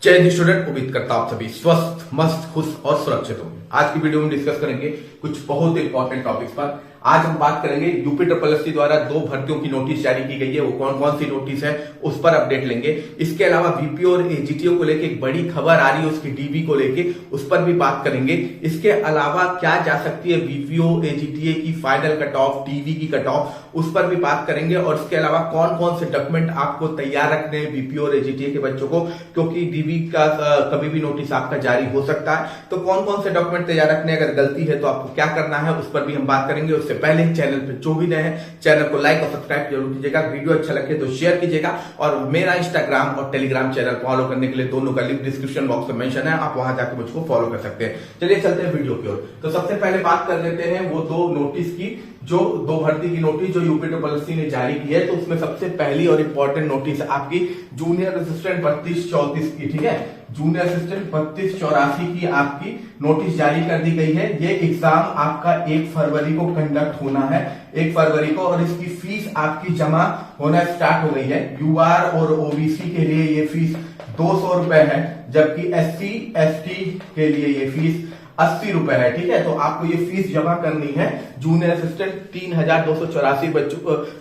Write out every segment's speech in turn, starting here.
जय हिंद स्टूडेंट, उम्मीद करता हूं आप सभी स्वस्थ, मस्त, खुश और सुरक्षित होंगे। आज की वीडियो में डिस्कस करेंगे कुछ बहुत इंपॉर्टेंट टॉपिक्स पर। आज हम बात करेंगे यूपी ट्रिपल द्वारा 2 भर्तियों की नोटिस जारी की गई है, वो कौन कौन सी नोटिस है उस पर अपडेट लेंगे। इसके अलावा वीपीओ और एजीटीओ को लेकर एक बड़ी खबर आ रही है, उसकी डीबी को लेके उस पर भी बात करेंगे। इसके अलावा क्या जा सकती है वीपीओ एजीटीए की फाइनल कट ऑफ, टीवी की कट ऑफ, उस पर भी बात करेंगे। और इसके अलावा कौन कौन से डॉक्यूमेंट आपको तैयार रखने हैं वीपीओ और एजीटीए के बच्चों को, क्योंकि डीबी का कभी भी नोटिस आपका जारी हो सकता है। तो कौन कौन से डॉक्यूमेंट तैयार रखने, अगर गलती है तो आपको क्या करना है, उस पर भी हम बात करेंगे। उससे पहले चैनल पे जो भी नए हैं चैनल को लाइक और सब्सक्राइब जरूर कीजिएगा, वीडियो अच्छा लगे तो शेयर कीजिएगा। और मेरा इंस्टाग्राम और टेलीग्राम चैनल फॉलो करने के लिए दोनों का लिंक डिस्क्रिप्शन बॉक्स में मेंशन है, आप वहां जाकर मुझको फॉलो कर सकते हैं। चलिए चलते हैं वीडियो की ओर। तो सबसे पहले बात कर लेते हैं वो 2 नोटिस की, जो 2 भर्ती की नोटिस जो यूपी ट्रिपल ने जारी की है। तो उसमें सबसे पहली और इंपॉर्टेंट नोटिस है आपकी जूनियर असिस्टेंट 32-34 की, ठीक है। जूनियर असिस्टेंट 32-84 की आपकी नोटिस जारी कर दी गई है। ये एग्जाम आपका 1 फरवरी को कंडक्ट होना है, 1 फरवरी को, और इसकी फीस आपकी जमा होना स्टार्ट हो गई है। यूआर और ओबीसी के लिए ये फीस 200 रुपए है, जबकि एससी एसटी के लिए ये फीस 80 रुपए है, ठीक है। तो आपको ये फीस जमा करनी है। जूनियर असिस्टेंट 3284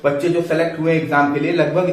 बच्चे जो सेलेक्ट हुए एग्जाम के लिए, लगभग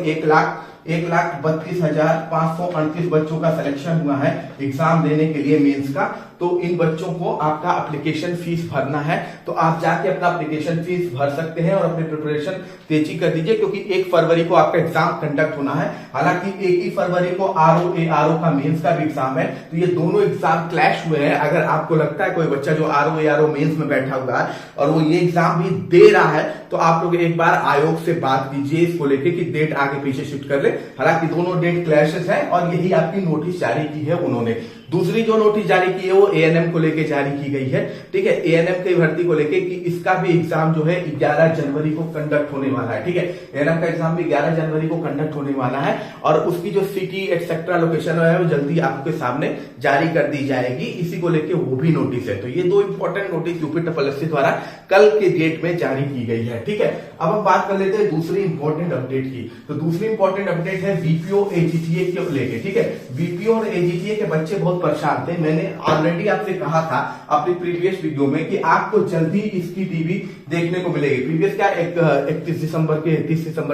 1,32,538 बच्चों का सिलेक्शन हुआ है एग्जाम देने के लिए मेंस का। तो इन बच्चों को आपका एप्लीकेशन फीस भरना है, तो आप जाके अपना एप्लीकेशन फीस भर सकते हैं और अपनी प्रिपरेशन तेजी कर दीजिए, क्योंकि 1 फरवरी को आपका एग्जाम कंडक्ट होना है। हालांकि 1 ही फरवरी को आरओ का मेंस का भी एग्जाम है, तो ये दोनों एग्जाम क्लैश हुए हैं। अगर आपको लगता है कोई बच्चा जो आरओ मेंस में बैठा हुआ है और वो ये एग्जाम भी दे रहा है, तो आप लोग एक बार आयोग से बात कीजिए इसको लेके कि डेट आगे पीछे शिफ्ट कर ले। हालांकि दोनों डेट क्लैशेस है और यही आपकी नोटिस जारी की है उन्होंने। दूसरी जो नोटिस जारी की है वो एएनएम को लेके जारी की गई है, ठीक है। एएनएम की भर्ती को लेके कि इसका भी एग्जाम जो है 11 जनवरी को कंडक्ट होने वाला है, ठीक है। एएनएम का एग्जाम भी 11 जनवरी को कंडक्ट होने वाला है, और उसकी जो सिटी एक्सेट्रा लोकेशन है वो जल्दी आपके सामने जारी कर दी जाएगी। इसी को लेके वो भी नोटिस है। तो ये 2 इंपॉर्टेंट नोटिस यूपी ट्रिपल द्वारा कल के डेट में जारी की गई है, ठीक है। अब हम बात कर लेते हैं दूसरी इंपॉर्टेंट अपडेट की। तो दूसरी इंपॉर्टेंट अपडेट है वीपीओ एजीटीए के लेके, ठीक है। वीपीओ और एजीटीए के बच्चे बहुत परेशान थे। मैंने ऑलरेडी आपसे कहा था अपनी प्रीवियस वीडियो में कि आपको जल्दी इसकी डीबी देखने को मिलेगी। प्रीवियस क्या 31 दिसंबर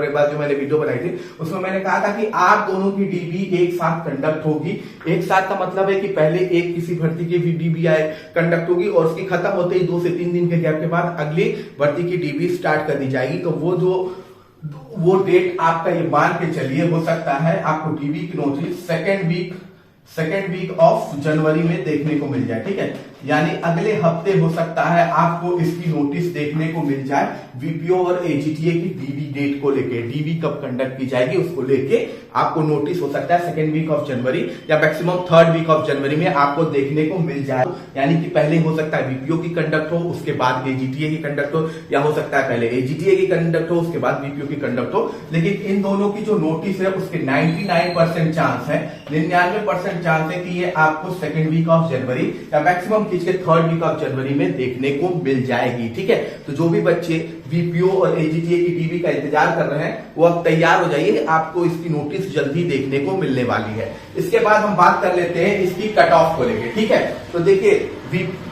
के बाद जो मैंने वीडियो बनाई थी, उसमें मैंने कहा था कि आप दोनों की डीबी एक साथ कंडक्ट होगी। एक साथ का मतलब है कि पहले एक किसी भर्ती की डीबी कंडक्ट होगी और उसकी खत्म होते ही 2 से 3 दिन के गैप के बाद अगली भर्ती की डीबी स्टार्ट कर दी जाएगी। तो वो डेट आपका ये मान के चलिए, हो सकता है आपको डीबी की नोटिस सेकेंड वीक ऑफ जनवरी में देखने को मिल जाए, ठीक है। यानी अगले हफ्ते हो सकता है आपको इसकी नोटिस देखने को मिल जाए वीपीओ और एजीटीए की डीबी डेट को लेके। डीबी कब कंडक्ट की जाएगी उसको लेके आपको नोटिस हो सकता है 2nd वीक ऑफ जनवरी या मैक्सिमम 3rd वीक ऑफ जनवरी में आपको देखने को मिल जाए। यानी कि पहले हो सकता है वीपीओ की कंडक्ट हो, उसके बाद एजीटीए की कंडक्ट हो, या हो सकता है पहले एजीटीए की कंडक्ट हो उसके बाद वीपीओ की कंडक्ट हो। लेकिन इन दोनों की जो नोटिस है उसके 99% चांस है, 99% चांस है कि ये आपको 2nd वीक ऑफ जनवरी या मैक्सिमम खींच के 3rd वीक ऑफ जनवरी में देखने को मिल जाएगी, ठीक है। तो जो भी बच्चे वीपीओ और एजीटीए की डीबी का इंतजार कर रहे हैं वो अब तैयार हो जाइए, आपको इसकी नोटिस जल्दी देखने को मिलने वाली है। इसके बाद हम बात कर लेते हैं इसकी कट ऑफ को लेके, ठीक है। तो देखिए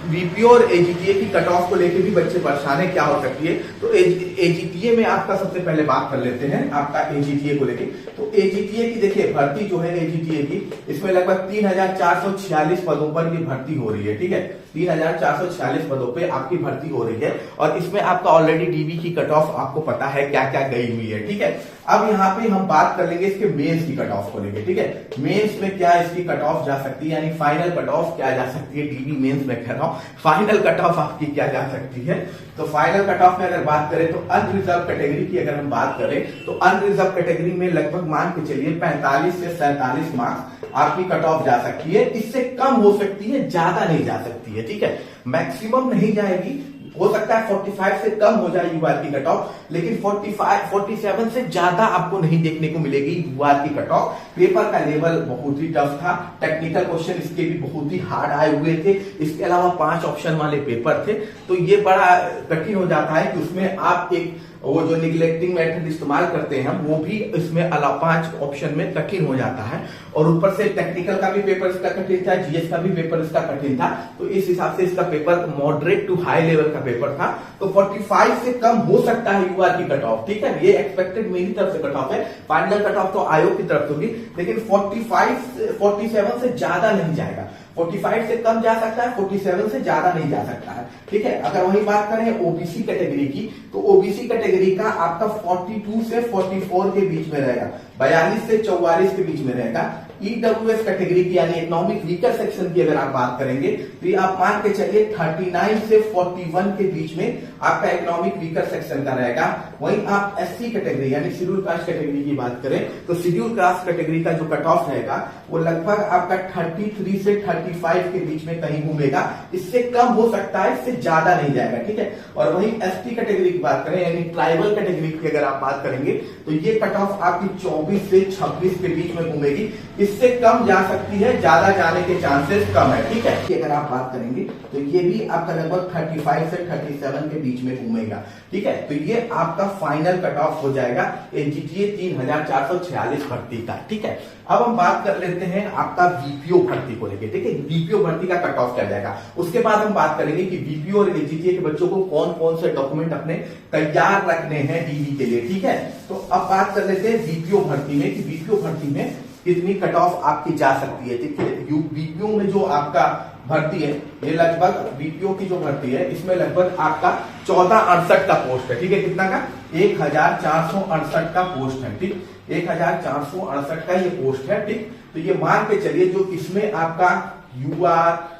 वीपीओ और एजीटीए की कट ऑफ को लेके भी बच्चे परेशान है, क्या हो सकती है। तो एजीटीए में आपका सबसे पहले बात कर लेते हैं आपका एजीटीए को लेके। तो एजीटीए की देखिए भर्ती जो है एजीटीए की, इसमें लगभग 3446 पदों पर ये भर्ती हो रही है, ठीक है। 3446 पदों पे आपकी भर्ती हो रही है, और इसमें आपका ऑलरेडी डीबी की कट ऑफ आपको पता है क्या क्या गई हुई है, ठीक है। अब यहाँ पे हम बात कर लेंगे इसके मेंस की कट ऑफ को लेके, ठीक है। मेंस में क्या इसकी कट ऑफ जा सकती है, यानी फाइनल कट ऑफ क्या जा सकती है, डीबी मेंस में कह रहा हूं, फाइनल कट ऑफ आपकी क्या जा सकती है। तो फाइनल कट ऑफ में अगर बात करें तो अनरिजर्व कैटेगरी की अगर हम बात करें तो अनरिजर्व कैटेगरी में लगभग मान के चलिए 45 से 47 मार्क्स आपकी कट ऑफ जा सकती है। इससे कम हो सकती है, ज्यादा नहीं जा सकती है, ठीक है। मैक्सिमम नहीं जाएगी, हो सकता है 45 से कम हो जाए युवा की कट ऑफ, लेकिन 47 से ज्यादा आपको नहीं देखने को मिलेगी युवा की कट ऑफ। पेपर का लेवल बहुत ही टफ था, टेक्निकल क्वेश्चन इसके भी बहुत ही हार्ड आए हुए थे। इसके अलावा 5 ऑप्शन वाले पेपर थे, तो ये बड़ा कठिन हो जाता है कि उसमें आप एक वो जो निगलेक्टिंग मेथड इस्तेमाल करते हैं वो भी इसमें 5 ऑप्शन में कठिन हो जाता है। और ऊपर से टेक्निकल का भी पेपर इसका कठिन था, जीएस का भी पेपर इसका कठिन था, तो इस हिसाब से इसका paper moderate to high level का पेपर था। तो 45 से कम हो सकता है यूआर की कट ऑफ, ठीक है, ये एक्सपेक्टेड मेरी तरफ से कट ऑफ है, फाइनल कट ऑफ तो आयोग की तरफ से होगी, लेकिन 47 से ज्यादा नहीं जाएगा। 45 से कम जा सकता है, 47 से ज्यादा नहीं जा सकता है, ठीक है। अगर वही बात करें ओबीसी कैटेगरी की, तो ओबीसी कैटेगरी का आपका 42 से 44 के बीच में रहेगा, 42 से 44 के बीच में रहेगा। ईडब्ल्यूएस कैटेगरी की यानी इकोनॉमिक वीकर सेक्शन की अगर आप बात करेंगे तो ये आप मान के चलिए 39 से 41 के बीच में आपका इकोनॉमिक वीकर सेक्शन का रहेगा। वहीं आप एससी कैटेगरी यानी शेड्यूल कास्ट कैटेगरी की बात करें तो शेड्यूल कास्ट कैटेगरी का जो कट ऑफ रहेगा वो लगभग आपका 33 से 35 के बीच में कहीं घूमेगा, इससे कम हो सकता है, इससे ज्यादा नहीं जाएगा, ठीक है। और वहीं एसटी कैटेगरी की बात करें यानी ट्राइबल कैटेगरी की अगर आप बात करेंगे तो ये कट ऑफ आपकी 24 से 26 के बीच में घूमेगी, इससे कम जा सकती है, ज्यादा जाने के चांसेस कम है, ठीक है। अगर आप बात करेंगे तो ये भी आपका लगभग 35 से 37 के बीच में घूमेगा, ठीक है। तो ये आपका फाइनल कट ऑफ हो जाएगा एनजीटीए 3446 भर्ती का, ठीक है। अब हम बात कर लेते हैं आपका बीपीओ भर्ती को लेकर, ठीक है। बीपीओ भर्ती का कट ऑफ क्या जाएगा, उसके बाद हम बात करेंगे कि बीपीओ और एनजीटीए के बच्चों को कौन कौन से डॉक्यूमेंट अपने तैयार रखने हैं डीवी के लिए, ठीक है। तो अब बात कर लेते हैं बीपीओ भर्ती में कि बीपीओ भर्ती में कितनी कट ऑफ आपकी जा सकती है, ठीक है। बीपीओ में जो आपका भर्ती है ये लगभग बीपीओ की जो भर्ती है इसमें लगभग आपका 1468 का पोस्ट है, ठीक है। कितना का 1468 का पोस्ट है, ठीक, 1468 का ये पोस्ट है, ठीक। तो ये मान के चलिए जो इसमें आपका यूआर,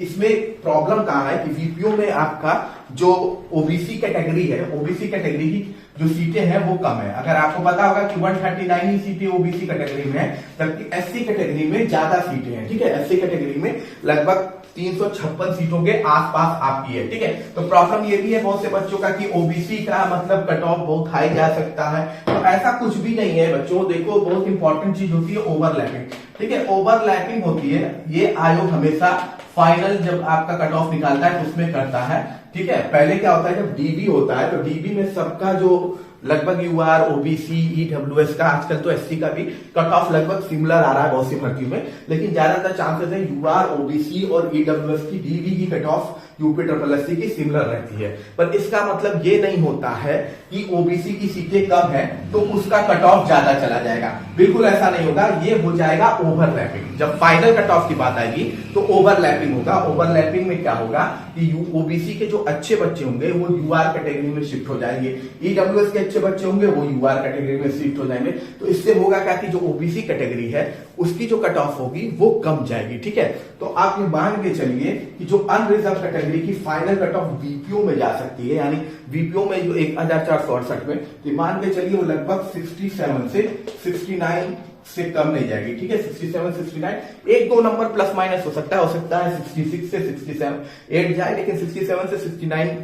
इसमें प्रॉब्लम कहां है कि वीपीओ में आपका जो ओबीसी कैटेगरी है, ओबीसी कैटेगरी की जो सीटें हैं वो कम है। अगर आपको पता होगा कि 139 ही सीटें ओबीसी कैटेगरी में है, जबकि एससी कैटेगरी में ज्यादा सीटें हैं, ठीक है। एससी कैटेगरी में लगभग 356 सीटों के आसपास आपकी है, ठीक है। तो प्रॉब्लम ये भी है बहुत से बच्चों का कि ओबीसी का मतलब कट ऑफ बहुत हाई जा सकता है, तो ऐसा कुछ भी नहीं है बच्चों। देखो बहुत इंपॉर्टेंट चीज होती है ओवरलैपिंग, ठीक है। ओवरलैपिंग होती है, ये आयोग हमेशा फाइनल जब आपका कट ऑफ निकालता है तो उसमें करता है, ठीक है। पहले क्या होता है जब डीबी होता है तो डीबी में सबका जो लगभग यूआर, ओबीसी, ईडब्ल्यूएस का, आजकल तो एससी का भी कट ऑफ लगभग सिमिलर आ रहा है बहुत सी भर्तियों में, लेकिन ज्यादातर चांसेस है यूआर, ओबीसी और ईडब्ल्यूएस की डीवी की cut off UP triple SC की सिमिलर रहती है। पर इसका मतलब ये नहीं होता है कि ओबीसी की सीटें कम है तो उसका कट ऑफ ज्यादा चला जाएगा, बिल्कुल ऐसा नहीं होगा। ये हो जाएगा ओवरलैपिंग। जब फाइनल कट ऑफ की बात आएगी तो ओवरलैपिंग होगा। ओवरलैपिंग में क्या होगा कि ओबीसी के जो अच्छे बच्चे होंगे वो यूआर कैटेगरी में शिफ्ट हो जाएंगे, ईडब्ल्यूएस के अच्छे बच्चे होंगे वो यूआर कैटेगरी में शिफ्ट हो जाएंगे। तो इससे होगा क्या कि जो ओबीसी कैटेगरी है उसकी जो कट ऑफ होगी वो कम जाएगी, ठीक है। तो आप ये मान के चलिए कि जो अनरिजर्व कैटेगरी की फाइनल कट ऑफ बीपीओ में जा सकती है, यानी बीपीओ में जो 1468 में, तो मान के चलिए वो लगभग 67 से 69 से कम नहीं जाएगी, ठीक है। 67, 69, एक दो नंबर प्लस माइनस हो सकता है 66 से 67 जाए, लेकिन 67 से 69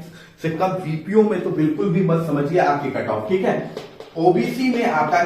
से कम बीपीओ में तो बिल्कुल भी मत समझिए आपकी कट ऑफ, ठीक है। ओबीसी में आपका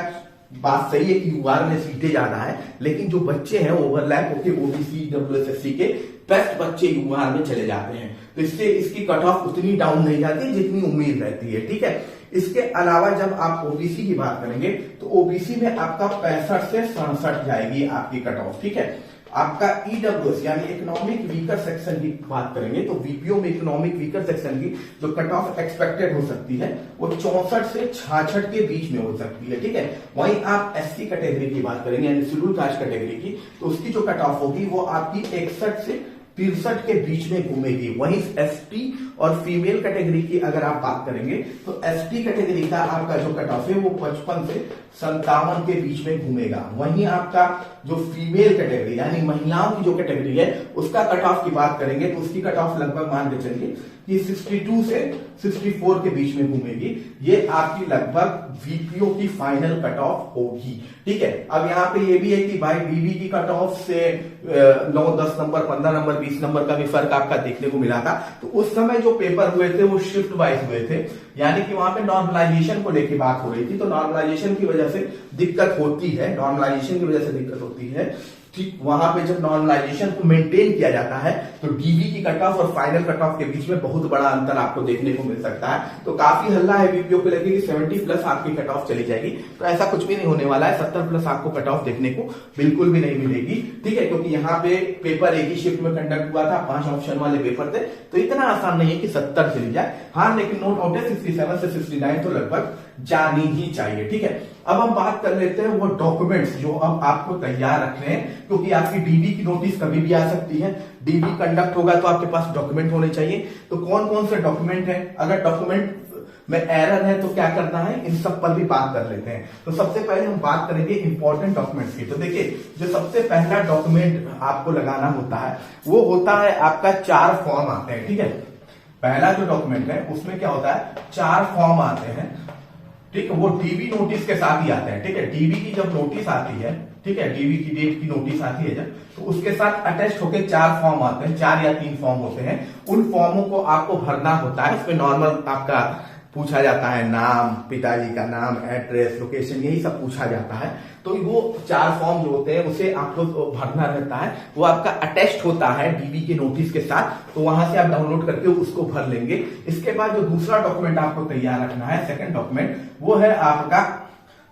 बात सही है कि यूआर में सीटें ज्यादा है, लेकिन जो बच्चे हैं ओवरलैप होकर ओबीसी, डब्ल्यूएसएससी के बेस्ट बच्चे यूआर में चले जाते हैं, तो इससे इसकी कट ऑफ उतनी डाउन नहीं जाती जितनी उम्मीद रहती है, ठीक है। इसके अलावा जब आप ओबीसी की बात करेंगे तो ओबीसी में आपका 65 से 67 जाएगी आपकी कट ऑफ, ठीक है। आपका ईडब्ल्यूएस यानी इकोनॉमिक वीकर सेक्शन की बात करेंगे तो वीपीओ में इकोनॉमिक वीकर सेक्शन की जो कट ऑफ एक्सपेक्टेड हो सकती है वो 64 से 66 के बीच में हो सकती है, ठीक है। वहीं आप एससी कैटेगरी की बात करेंगे यानी शेड्यूल कास्ट कैटेगरी की, तो उसकी जो कट ऑफ होगी वो आपकी 61 से 63 के बीच में घूमेगी। वहीं एसटी और फीमेल कैटेगरी की अगर आप बात करेंगे तो एसटी कैटेगरी का आपका जो कट ऑफ है वो 55 से 57 के बीच में घूमेगा। वहीं आपका जो फीमेल कैटेगरी यानी महिलाओं की जो कैटेगरी है उसका कट ऑफ की बात करेंगे तो उसकी कट ऑफ लगभग मान के चलिए कि 62 से 64 के बीच में घूमेगी। ये आपकी लगभग वीपीओ की फाइनल कट ऑफ होगी, ठीक है। अब यहाँ पे ये भी है कि भाई बीबी की कट ऑफ से 9, 10 नंबर, 15 नंबर, 20 नंबर का भी फर्क आपका देखने को मिला था। तो उस समय जो पेपर हुए थे वो शिफ्ट वाइज हुए थे, यानी कि वहां पे नॉर्मलाइजेशन को लेकर बात हो रही थी, तो नॉर्मलाइजेशन की वजह से दिक्कत होती है, नॉर्मलाइजेशन की वजह से दिक्कत होती है। ठीक, वहां पे जब नॉर्मलाइजेशन को मेंटेन किया जाता है तो डीबी की कट ऑफ और फाइनल कट ऑफ के बीच में बहुत बड़ा अंतर आपको देखने को मिल सकता है। तो काफी हल्ला है बीपीओ को लेके कि 70 प्लस आपकी कट ऑफ चली जाएगी, तो ऐसा कुछ भी नहीं होने वाला है। 70 प्लस आपको कट ऑफ देखने को बिल्कुल भी नहीं मिलेगी, ठीक है, क्योंकि यहाँ पे पेपर एक ही शिफ्ट में कंडक्ट हुआ था, 5 ऑप्शन वाले पेपर थे, तो इतना आसान नहीं है कि 70 चली जाए। हाँ, लेकिन नो डाउट है 67 से 69 तो लगभग जानी ही चाहिए, ठीक है। अब हम बात कर लेते हैं वो डॉक्यूमेंट्स जो अब आपको तैयार रखने हैं, क्योंकि आपकी डीबी की नोटिस कभी भी आ सकती है। डीबी कंडक्ट होगा तो आपके पास डॉक्यूमेंट होने चाहिए। तो कौन कौन से डॉक्यूमेंट है, अगर डॉक्यूमेंट में एरर है तो क्या करना है, इन सब पर भी बात कर लेते हैं। तो सबसे पहले हम बात करेंगे इंपॉर्टेंट डॉक्यूमेंट्स की। तो देखिए, जो सबसे पहला डॉक्यूमेंट आपको लगाना होता है वो होता है आपका 4 फॉर्म आते हैं, ठीक है। पहला जो डॉक्यूमेंट है उसमें क्या होता है, 4 फॉर्म आते हैं, ठीक है, वो डीबी नोटिस के साथ ही आते हैं, ठीक है। डीबी की जब नोटिस आती है, ठीक है, डीबी की डेट की नोटिस आती है जब, तो उसके साथ अटैच होकर 4 फॉर्म आते हैं, 4 या 3 फॉर्म होते हैं। उन फॉर्मों को आपको भरना होता है। इसमें नॉर्मल आपका पूछा जाता है नाम, पिताजी का नाम, एड्रेस, लोकेशन, यही सब पूछा जाता है। तो वो 4 फॉर्म जो होते हैं उसे आपको भरना रहता है, वो आपका अटैच्ड होता है डीबी के नोटिस के साथ, तो वहां से आप डाउनलोड करके उसको भर लेंगे। इसके बाद जो दूसरा डॉक्यूमेंट आपको तैयार रखना है, सेकंड डॉक्यूमेंट, वो है आपका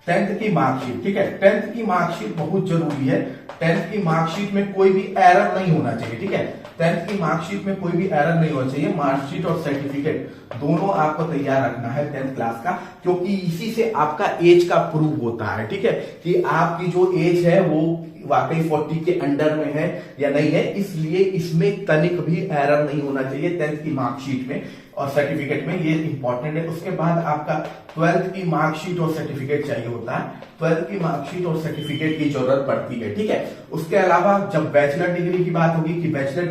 10th की मार्कशीट, ठीक है। 10th की मार्कशीट बहुत जरूरी है। 10th की मार्कशीट में कोई भी एरर नहीं होना चाहिए, ठीक है। 10th की मार्कशीट में कोई भी एरर नहीं होना चाहिए। मार्कशीट और सर्टिफिकेट दोनों आपको तैयार रखना है 10th क्लास का, क्योंकि इसी से आपका एज का प्रूव होता है, ठीक है, कि आपकी जो एज है वो वाकई 40 के अंडर में है या नहीं है। इसलिए इसमें तनिक भी एरर नहीं होना चाहिए 10th की मार्कशीट में और सर्टिफिकेट में, ये इंपॉर्टेंट है। उसके बाद आपका 12th की मार्कशीट और सर्टिफिकेट चाहिए होता है। 12th की मार्कशीट और सर्टिफिकेट की जरूरत पड़ती है, ठीक है। उसके अलावा जब बैचलर डिग्री की बात होगी कि बैचलर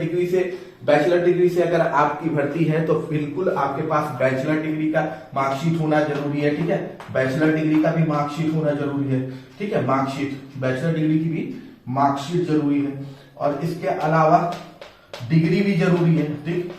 डिग्री से अगर आपकी भर्ती है तो बिल्कुल आपके पास बैचलर डिग्री का मार्कशीट होना जरूरी है, ठीक है। बैचलर डिग्री का भी मार्कशीट होना जरूरी है, ठीक है। मार्कशीट, बैचलर डिग्री की भी मार्कशीट जरूरी है। और इसके अलावा डिग्री भी जरूरी है, ठीक,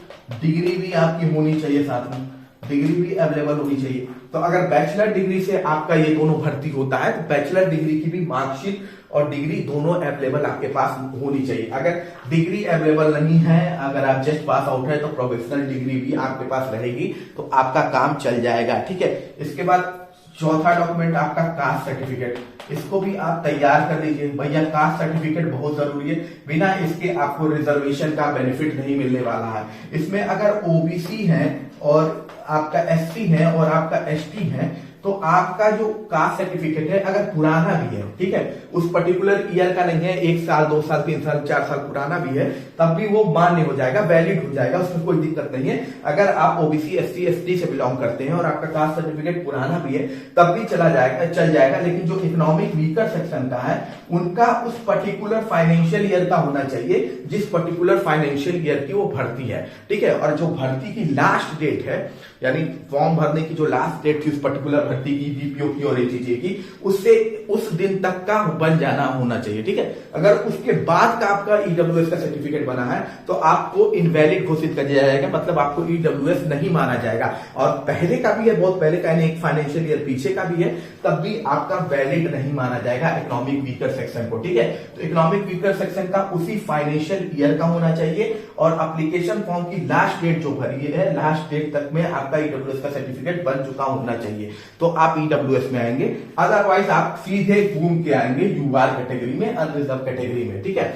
डिग्री भी आपकी होनी चाहिए, साथ में डिग्री भी अवेलेबल होनी चाहिए। तो अगर बैचलर डिग्री से आपका ये दोनों भर्ती होता है तो बैचलर डिग्री की भी मार्कशीट और डिग्री दोनों अवेलेबल आपके पास होनी चाहिए। अगर डिग्री अवेलेबल नहीं है, अगर आप जस्ट पास आउट है, तो प्रोफेशनल डिग्री भी आपके पास रहेगी, तो आपका काम चल जाएगा, ठीक है। इसके बाद चौथा डॉक्यूमेंट आपका कास्ट सर्टिफिकेट, इसको भी आप तैयार कर लीजिए भैया। कास्ट सर्टिफिकेट बहुत जरूरी है, बिना इसके आपको रिजर्वेशन का बेनिफिट नहीं मिलने वाला है। इसमें अगर ओबीसी है और आपका एससी है और आपका एसटी है, तो आपका जो कास्ट सर्टिफिकेट है अगर पुराना भी है, ठीक है, उस पर्टिकुलर ईयर का नहीं है, 1 साल 2 साल 3 साल 4 साल पुराना भी है, तब भी वो मान्य हो जाएगा, वैलिड हो जाएगा, उसमें कोई दिक्कत नहीं है। अगर आप ओबीसी एससी एसटी से बिलोंग करते हैं और आपका कास्ट सर्टिफिकेट पुराना भी है तब भी चल जाएगा। लेकिन जो इकोनॉमिक वीकर सेक्शन का है उनका उस पर्टिकुलर फाइनेंशियल ईयर का होना चाहिए जिस पर्टिकुलर फाइनेंशियल ईयर की वो भर्ती है, ठीक है। और जो भर्ती की लास्ट डेट है, यानी फॉर्म भरने की जो लास्ट डेट थी उस पर्टिकुलर भर्ती की, बीपीओ की और एचईजे की, उससे उस दिन तक का बन जाना होना चाहिए, ठीक है। अगर उसके बाद का आपका ईडब्ल्यूएस का सर्टिफिकेट बना है तो आपको इनवैलिड घोषित कर दिया जाएगा, मतलब आपको ईडब्ल्यूएस नहीं माना जाएगा। और पहले का भी है, बहुत पहले का, यानी एक फाइनेंशियल ईयर पीछे का भी है, तब भी आपका वैलिड नहीं माना जाएगा इकोनॉमिक वीकर सेक्शन को, ठीक है। तो इकोनॉमिक वीकर सेक्शन का उसी फाइनेंशियल ईयर का होना चाहिए और एप्लीकेशन फॉर्म की लास्ट डेट जो भरी है, लास्ट डेट तक में आपका ईडब्ल्यूएस का सर्टिफिकेट बन चुका होना चाहिए, तो आप ईडब्ल्यूएस में आएंगे। अदरवाइज आप सीधे घूम के आएंगे यूआर कैटेगरी में, अनरिजर्व कैटेगरी में, ठीक है।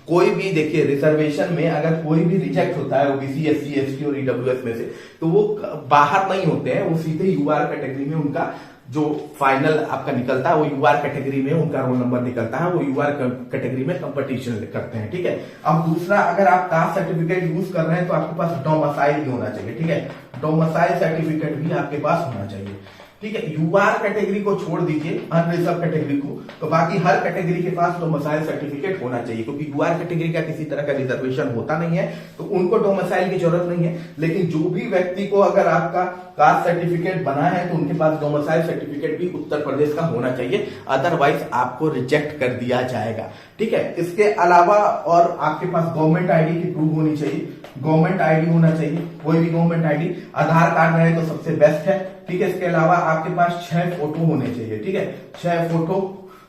कोई भी देखिए रिजर्वेशन में अगर कोई भी रिजेक्ट होता है ओबीसी एससी एसटी और ईडब्ल्यूएस में से, तो वो बाहर नहीं होते हैं, वो सीधे यूआर कैटेगरी में उनका जो फाइनल आपका निकलता है वो यूआर कैटेगरी में उनका रोल नंबर निकलता है, वो यूआर कैटेगरी में कंपटीशन करते हैं, ठीक है। अब दूसरा, अगर आप कास्ट सर्टिफिकेट यूज कर रहे हैं तो आपके पास डोमिसाइल भी होना चाहिए, ठीक है। डोमिसाइल सर्टिफिकेट भी आपके पास होना चाहिए, ठीक है। यूआर कैटेगरी को छोड़ दीजिए, अनरिजर्व कैटेगरी को, तो बाकी हर कैटेगरी के पास डोमिसाइल सर्टिफिकेट होना चाहिए, क्योंकि यूआर कैटेगरी का किसी तरह का रिजर्वेशन होता नहीं है, तो उनको डोमिसाइल की जरूरत नहीं है। लेकिन जो भी व्यक्ति को अगर आपका कास्ट सर्टिफिकेट बना है तो उनके पास डोमिसाइल सर्टिफिकेट भी उत्तर प्रदेश का होना चाहिए, अदरवाइज आपको रिजेक्ट कर दिया जाएगा, ठीक है। इसके अलावा और आपके पास गवर्नमेंट आईडी की प्रूफ होनी चाहिए, गवर्नमेंट आईडी होना चाहिए, कोई भी गवर्नमेंट आईडी, आधार कार्ड रहे तो सबसे बेस्ट है, ठीक है। इसके अलावा आपके पास 6 फोटो होने चाहिए, ठीक है। 6 फोटो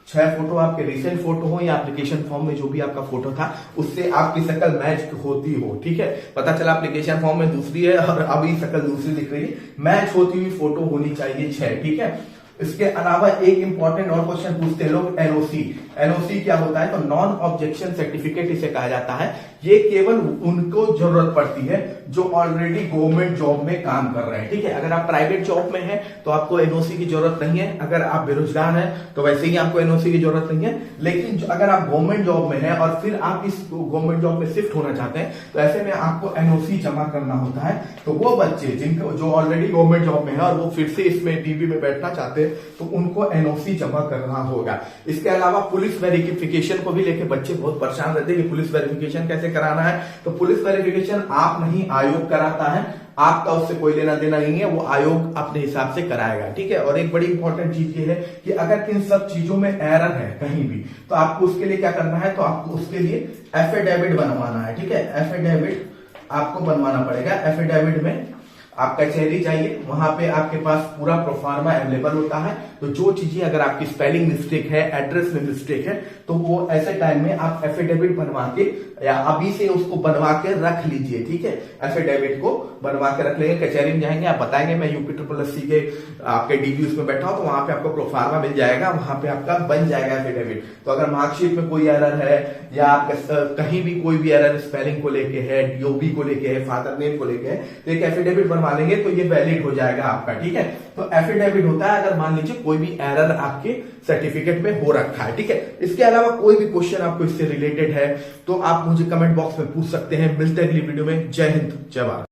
6 फोटो आपके रिसेंट फोटो हो या एप्लीकेशन फॉर्म में जो भी आपका फोटो था उससे आपकी शक्ल मैच होती हो, ठीक है। पता चला एप्लीकेशन फॉर्म में दूसरी है और अभी शक्ल दूसरी दिख रही है, मैच होती हुई फोटो होनी चाहिए 6, ठीक है। इसके अलावा एक इंपॉर्टेंट और क्वेश्चन पूछते हैं लोग, एनओसी। एनओसी क्या होता है? तो नॉन ऑब्जेक्शन सर्टिफिकेट इसे कहा जाता है। ये केवल उनको जरूरत पड़ती है जो ऑलरेडी गवर्नमेंट जॉब में काम कर रहे हैं, ठीक है। अगर आप प्राइवेट जॉब में हैं तो आपको एनओसी की जरूरत नहीं है, अगर आप बेरोजगार हैं तो वैसे ही आपको एनओसी की जरूरत नहीं है। लेकिन अगर आप गवर्नमेंट जॉब में हैं और फिर आप इस गवर्नमेंट जॉब में शिफ्ट होना चाहते हैं तो ऐसे में आपको एनओसी जमा करना होता है। तो वो बच्चे जिनको जो ऑलरेडी गवर्नमेंट जॉब में है और वो फिर से इसमें डीबी में बैठना चाहते हैं तो उनको एनओसी जमा करना होगा। इसके अलावा पुलिस वेरिफिकेशन को भी लेके बच्चे बहुत परेशान रहते हैं कि पुलिस वेरिफिकेशन कैसे कराना है। तो पुलिस वेरिफिकेशन आप नहीं, आयोग कराता है, आपका उससे कोई लेना देना नहीं है, वो आयोग अपने हिसाब से कराएगा, ठीक है। और एक बड़ी इंपॉर्टेंट चीज ये है कि अगर इन सब चीजों में एरर है कहीं भी तो आपको उसके लिए क्या करना है? तो आपको उसके लिए एफिडेविट बनवाना है, ठीक है। एफिडेविट आपको बनवाना पड़ेगा। एफिडेविट में आप कचहरी जाइए, वहां पे आपके पास पूरा प्रोफार्मा अवेलेबल होता है। तो जो चीजें अगर आपकी स्पेलिंग मिस्टेक है, एड्रेस में मिस्टेक है, तो वो ऐसे टाइम में आप एफिडेविट बनवा के या अभी से उसको बनवा के रख लीजिए, ठीक है। एफिडेविट को बनवा के रख लेंगे, कचहरी में जाएंगे, आप बताएंगे मैं यूपी SSSC के आपके डीबी उसमें बैठा हूं, तो वहां पे आपको प्रोफार्मा मिल जाएगा, वहां पे आपका बन जाएगा एफिडेविट। तो अगर मार्कशीट में कोई एरर है या आपका कहीं भी कोई भी एरर स्पेलिंग को लेके है, डीओबी को लेके है, फादर नेम को लेके है, तो एक एफिडेविट बनवा लेंगे तो ये वैलिड हो जाएगा आपका, ठीक है। तो एफिडेविट होता है अगर मान लीजिए कोई भी एरर आपके सर्टिफिकेट में हो रखा है, ठीक है। इसके अलावा कोई भी क्वेश्चन आपको इससे रिलेटेड है तो आप मुझे कमेंट बॉक्स में पूछ सकते हैं। मिलते हैं अगली वीडियो में। जय हिंद, जय भारत।